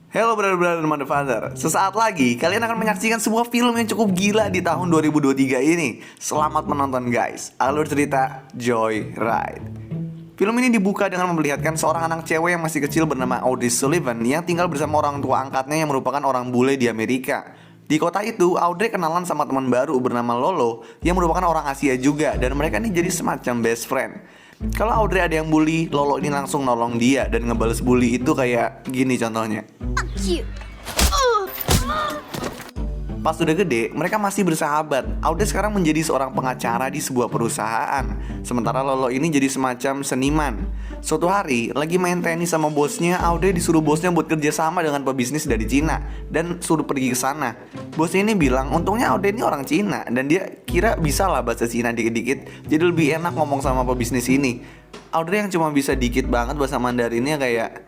Hello brother-brother and motherfather. Sesaat lagi kalian akan menyaksikan sebuah film yang cukup gila di tahun 2023 ini. Selamat menonton guys. Alur cerita Joy Ride. Film ini dibuka dengan memperlihatkan seorang anak cewek yang masih kecil bernama Audrey Sullivan yang tinggal bersama orang tua angkatnya yang merupakan orang bule di Amerika. Di kota itu, Audrey kenalan sama teman baru bernama Lolo yang merupakan orang Asia juga, dan mereka ini jadi semacam best friend. Kalau Audrey ada yang bully, Lolo ini langsung nolong dia dan ngebales bully itu kayak gini contohnya. Cute. Pas udah gede, mereka masih bersahabat. Audrey sekarang menjadi seorang pengacara di sebuah perusahaan, sementara Lolo ini jadi semacam seniman. Suatu hari, lagi main tenis sama bosnya, Audrey disuruh bosnya buat kerja sama dengan pebisnis dari Cina dan suruh pergi ke sana. Bosnya ini bilang, untungnya Audrey ini orang Cina dan dia kira bisa lah bahasa Cina dikit-dikit, jadi lebih enak ngomong sama pebisnis ini. Audrey yang cuma bisa dikit banget bahasa Mandarinnya kayak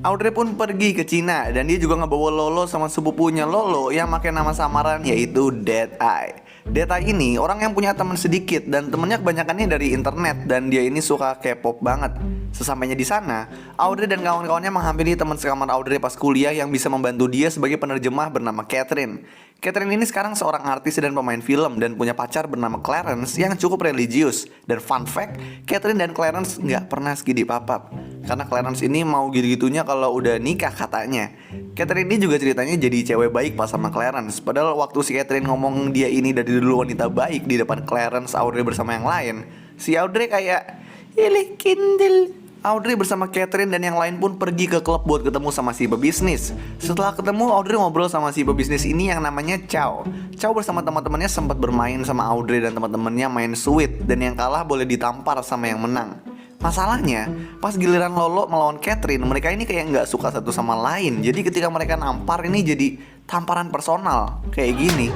Audrey pun pergi ke Cina dan dia juga ngebawa Lolo sama sepupunya Lolo yang pakai nama samaran yaitu Dead Eye. Dead Eye ini orang yang punya teman sedikit dan temennya kebanyakannya dari internet dan dia ini suka K-pop banget. Sesampainya di sana, Audrey dan kawan-kawannya menghampiri teman sekamar Audrey pas kuliah yang bisa membantu dia sebagai penerjemah bernama Catherine. Catherine ini sekarang seorang artis dan pemain film dan punya pacar bernama Clarence yang cukup religius. Dan fun fact, Catherine dan Clarence nggak pernah skidi papap karena Clarence ini mau gitu-gitunya kalau udah nikah katanya. Catherine ini juga ceritanya jadi cewek baik pas sama Clarence. Padahal waktu si Catherine ngomong dia ini dari dulu wanita baik di depan Clarence, Audrey bersama yang lain, si Audrey kayak "Ilih kindel." Audrey bersama Catherine dan yang lain pun pergi ke klub buat ketemu sama si pebisnis. Setelah ketemu, Audrey ngobrol sama si pebisnis ini yang namanya Chow. Chow bersama teman-temannya sempat bermain sama Audrey dan teman-temannya main sweet, dan yang kalah boleh ditampar sama yang menang. Masalahnya, pas giliran Lolo melawan Catherine, mereka ini kayak nggak suka satu sama lain. Jadi ketika mereka nampar ini jadi tamparan personal, kayak gini.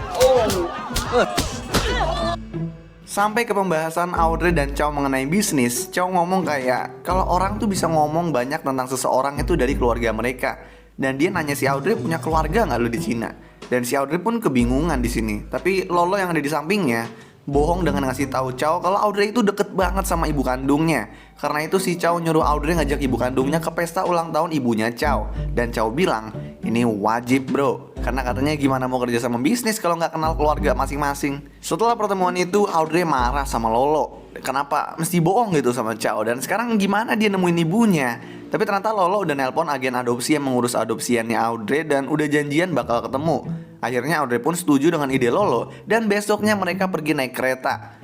Sampai ke pembahasan Audrey dan Chow mengenai bisnis. Chow ngomong kayak kalau orang tuh bisa ngomong banyak tentang seseorang itu dari keluarga mereka. Dan dia nanya si Audrey punya keluarga nggak lo di Cina. Dan si Audrey pun kebingungan di sini. Tapi Lolo yang ada di sampingnya bohong dengan ngasih tahu Chow kalau Audrey itu deket banget sama ibu kandungnya. Karena itu si Chow nyuruh Audrey ngajak ibu kandungnya ke pesta ulang tahun ibunya Chow. Dan Chow bilang ini wajib bro, karena katanya gimana mau kerja sama bisnis kalau nggak kenal keluarga masing-masing. Setelah pertemuan itu, Audrey marah sama Lolo. Kenapa mesti bohong gitu sama Chow? Dan sekarang gimana dia nemuin ibunya? Tapi ternyata Lolo udah nelpon agen adopsi yang mengurus adopsiannya Audrey dan udah janjian bakal ketemu. Akhirnya Audrey pun setuju dengan ide Lolo dan besoknya mereka pergi naik kereta.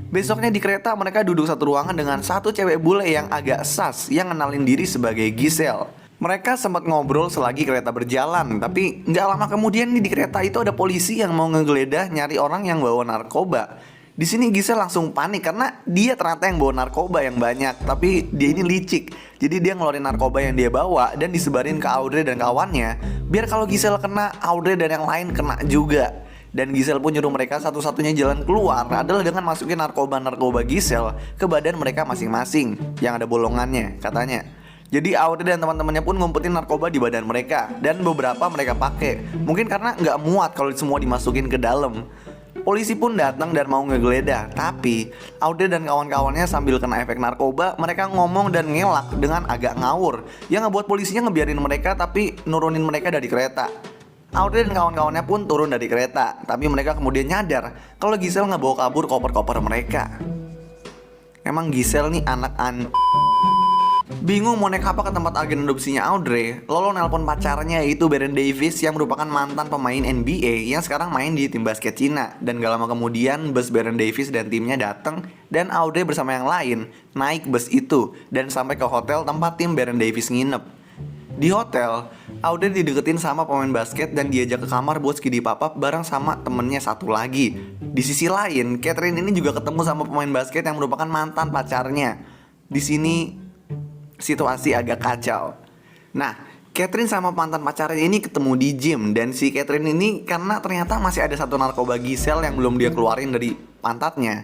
Besoknya di kereta mereka duduk satu ruangan dengan satu cewek bule yang agak sas yang ngenalin diri sebagai Giselle. Mereka sempat ngobrol selagi kereta berjalan, tapi nggak lama kemudian nih di kereta itu ada polisi yang mau ngegeledah nyari orang yang bawa narkoba. Di sini Giselle langsung panik karena dia ternyata yang bawa narkoba yang banyak, tapi dia ini licik. Jadi dia ngeluarin narkoba yang dia bawa dan disebarin ke Audrey dan kawannya, biar kalau Giselle kena, Audrey dan yang lain kena juga. Dan Giselle pun nyuruh mereka satu-satunya jalan keluar adalah dengan masukin narkoba Giselle ke badan mereka masing-masing yang ada bolongannya katanya. Jadi Audrey dan teman-temannya pun ngumpetin narkoba di badan mereka dan beberapa mereka pakai. Mungkin karena nggak muat kalau semua dimasukin ke dalam. Polisi pun datang dan mau ngegeledah, tapi Audrey dan kawan-kawannya sambil kena efek narkoba, mereka ngomong dan ngelak dengan agak ngawur, yang ngebuat polisinya ngebiarin mereka tapi nurunin mereka dari kereta. Audrey dan kawan-kawannya pun turun dari kereta, tapi mereka kemudian nyadar kalau Giselle ngebawa kabur koper-koper mereka. Emang Giselle nih Bingung mau naik apa ke tempat agen adopsinya Audrey, Lolo nelpon pacarnya yaitu Baron Davis yang merupakan mantan pemain NBA yang sekarang main di tim basket Cina. Dan gak lama kemudian bus Baron Davis dan timnya datang dan Audrey bersama yang lain naik bus itu dan sampai ke hotel tempat tim Baron Davis nginep. Di hotel, Audrey dideketin sama pemain basket dan diajak ke kamar buat skidi papap bareng sama temennya satu lagi. Di sisi lain, Catherine ini juga ketemu sama pemain basket yang merupakan mantan pacarnya. Di sini situasi agak kacau. Nah, Catherine sama mantan pacarnya ini ketemu di gym. Dan si Catherine ini karena ternyata masih ada satu narkoba Giselle yang belum dia keluarin dari pantatnya,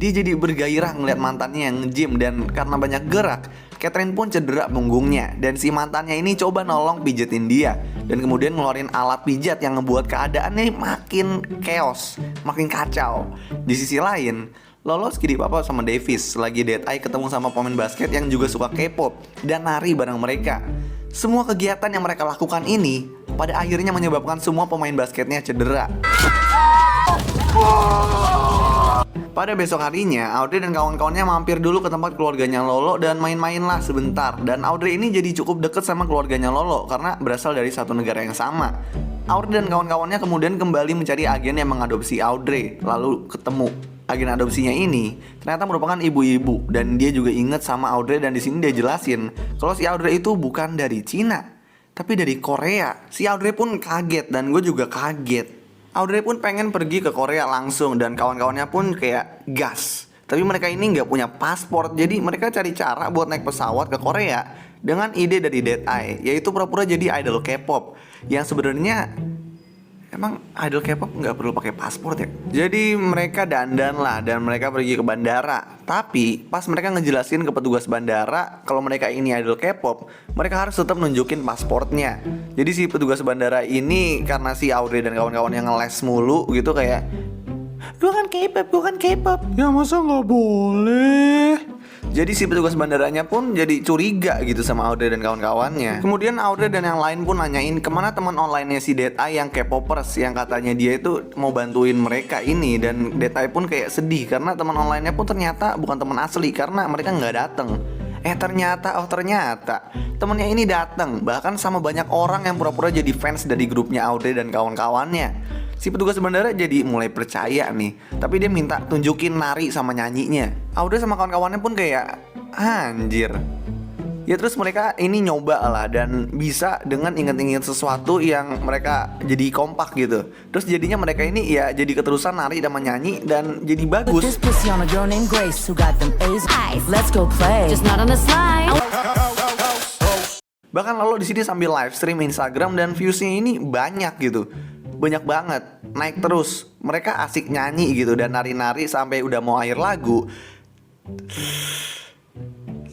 dia jadi bergairah ngeliat mantannya yang nge-gym. Dan karena banyak gerak, Catherine pun cedera punggungnya. Dan si mantannya ini coba nolong pijetin dia dan kemudian ngeluarin alat pijat yang ngebuat keadaannya makin chaos, makin kacau. Di sisi lain, Lolo skidi papa sama Davis lagi date eye ketemu sama pemain basket yang juga suka K-pop dan nari bareng mereka. Semua kegiatan yang mereka lakukan ini pada akhirnya menyebabkan semua pemain basketnya cedera. Pada besok harinya, Audrey dan kawan-kawannya mampir dulu ke tempat keluarganya Lolo dan main-main lah sebentar. Dan Audrey ini jadi cukup deket sama keluarganya Lolo karena berasal dari satu negara yang sama. Audrey dan kawan-kawannya kemudian kembali mencari agen yang mengadopsi Audrey. Lalu ketemu. Agen adopsinya ini ternyata merupakan ibu-ibu dan dia juga inget sama Audrey dan di sini dia jelasin kalau si Audrey itu bukan dari Cina, tapi dari Korea. Si Audrey pun kaget dan gue juga kaget. Audrey pun pengen pergi ke Korea langsung dan kawan-kawannya pun kayak gas. Tapi mereka ini nggak punya paspor, jadi mereka cari cara buat naik pesawat ke Korea dengan ide dari Dead Eye, yaitu pura-pura jadi idol K-pop. Yang sebenarnya emang idol K-pop nggak perlu pakai paspor ya? Jadi mereka dandan lah dan mereka pergi ke bandara. Tapi pas mereka ngejelasin ke petugas bandara kalau mereka ini idol K-pop, mereka harus tetap nunjukin pasportnya. Jadi si petugas bandara ini karena si Audrey dan kawan-kawan yang ngeles mulu gitu kayak, gue kan K-pop. Ya masa nggak boleh? Jadi si petugas bandaranya pun jadi curiga gitu sama Audrey dan kawan-kawannya. Kemudian Audrey dan yang lain pun nanyain kemana teman online-nya si Dead Eye yang K-popers, yang katanya dia itu mau bantuin mereka ini. Dan Dead Eye pun kayak sedih karena teman online-nya pun ternyata bukan teman asli karena mereka nggak dateng. Ternyata temennya ini datang, bahkan sama banyak orang yang pura-pura jadi fans dari grupnya Audrey dan kawan-kawannya. Si petugas bandara jadi mulai percaya nih, tapi dia minta tunjukin nari sama nyanyinya. Audrey sama kawan-kawannya pun kayak anjir. Ya terus mereka ini nyoba lah dan bisa dengan inget-inget sesuatu yang mereka jadi kompak gitu. Terus jadinya mereka ini ya jadi keterusan nari dan menyanyi dan jadi bagus. Bahkan lalu di sini sambil live stream Instagram dan viewsnya ini banyak gitu. Banyak banget, naik terus. Mereka asik nyanyi gitu dan nari-nari sampai udah mau akhir lagu.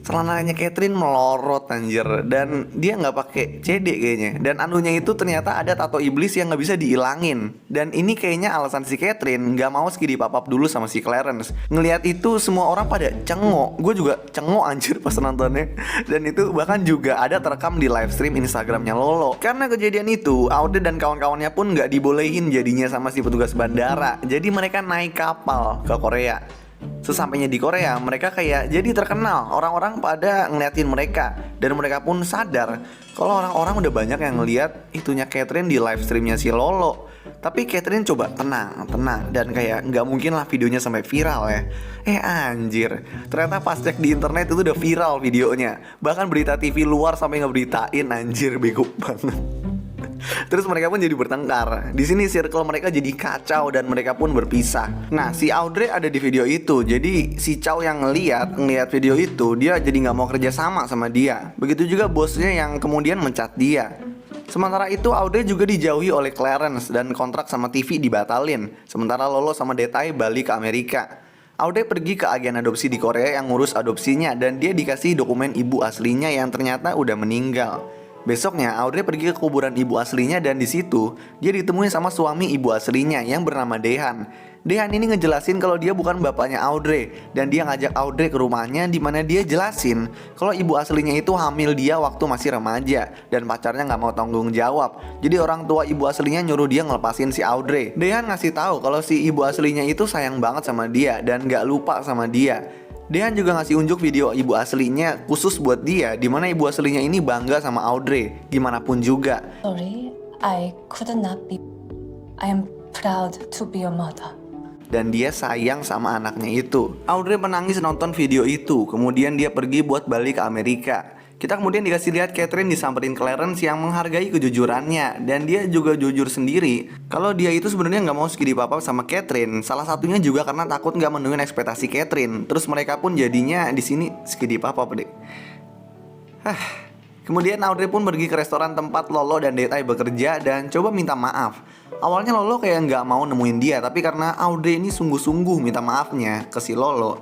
Celananya Catherine melorot anjir. Dan dia gak pakai CD kayaknya. Dan anunya itu ternyata ada tato iblis yang gak bisa dihilangin. Dan ini kayaknya alasan si Catherine gak mau skidi pop-up dulu sama si Clarence. Ngelihat itu semua orang pada cengok. Gue juga cengok anjir pas nontonnya. Dan itu bahkan juga ada terekam di live stream Instagramnya Lolo. Karena kejadian itu Audrey dan kawan-kawannya pun gak dibolehin jadinya sama si petugas bandara. Jadi mereka naik kapal ke Korea. Sesampainya di Korea, mereka kayak jadi terkenal. Orang-orang pada ngeliatin mereka. Dan mereka pun sadar kalau orang-orang udah banyak yang ngeliat itunya Catherine di live streamnya si Lolo. Tapi Catherine coba tenang. Dan kayak nggak mungkin lah videonya sampai viral ya. Anjir, ternyata pas cek di internet itu udah viral videonya. Bahkan berita TV luar sampai ngeberitain, anjir, bego banget. Terus mereka pun jadi bertengkar. Di sini circle mereka jadi kacau dan mereka pun berpisah. Nah, si Audrey ada di video itu. Jadi si Chow yang ngeliat video itu, dia jadi nggak mau kerja sama dia. Begitu juga bosnya yang kemudian mencat dia. Sementara itu Audrey juga dijauhi oleh Clarence dan kontrak sama TV dibatalin. Sementara Lolo sama Dead Eye balik ke Amerika. Audrey pergi ke agen adopsi di Korea yang ngurus adopsinya dan dia dikasih dokumen ibu aslinya yang ternyata udah meninggal. Besoknya Audrey pergi ke kuburan ibu aslinya dan di situ dia ditemui sama suami ibu aslinya yang bernama Dehan. Dehan ini ngejelasin kalau dia bukan bapaknya Audrey dan dia ngajak Audrey ke rumahnya di mana dia jelasin kalau ibu aslinya itu hamil dia waktu masih remaja dan pacarnya nggak mau tanggung jawab. Jadi orang tua ibu aslinya nyuruh dia ngelepasin si Audrey. Dehan ngasih tahu kalau si ibu aslinya itu sayang banget sama dia dan nggak lupa sama dia. Dehan juga ngasih unjuk video ibu aslinya khusus buat dia, dimana ibu aslinya ini bangga sama Audrey, gimana pun juga. Sorry, I could not be. I am proud to be your mother. Dan dia sayang sama anaknya itu. Audrey menangis nonton video itu, kemudian dia pergi buat balik ke Amerika. Kita kemudian dikasih lihat Catherine disamperin Clarence yang menghargai kejujurannya. Dan dia juga jujur sendiri kalau dia itu sebenarnya nggak mau skidi papa sama Catherine. Salah satunya juga karena takut nggak memenuhi ekspektasi Catherine. Terus mereka pun jadinya di sini skidi papa deh. Kemudian Audrey pun pergi ke restoran tempat Lolo dan Dead Eye bekerja dan coba minta maaf. Awalnya Lolo kayak nggak mau nemuin dia, tapi karena Audrey ini sungguh-sungguh minta maafnya ke si Lolo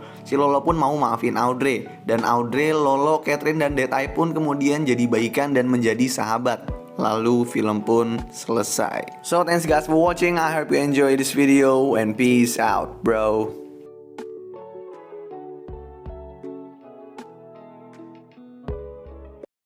pun mau maafin Audrey. Dan Audrey, Lolo, Catherine, dan Dead Eye pun kemudian jadi baikan dan menjadi sahabat. Lalu film pun selesai. So thanks guys for watching, I hope you enjoy this video and peace out bro.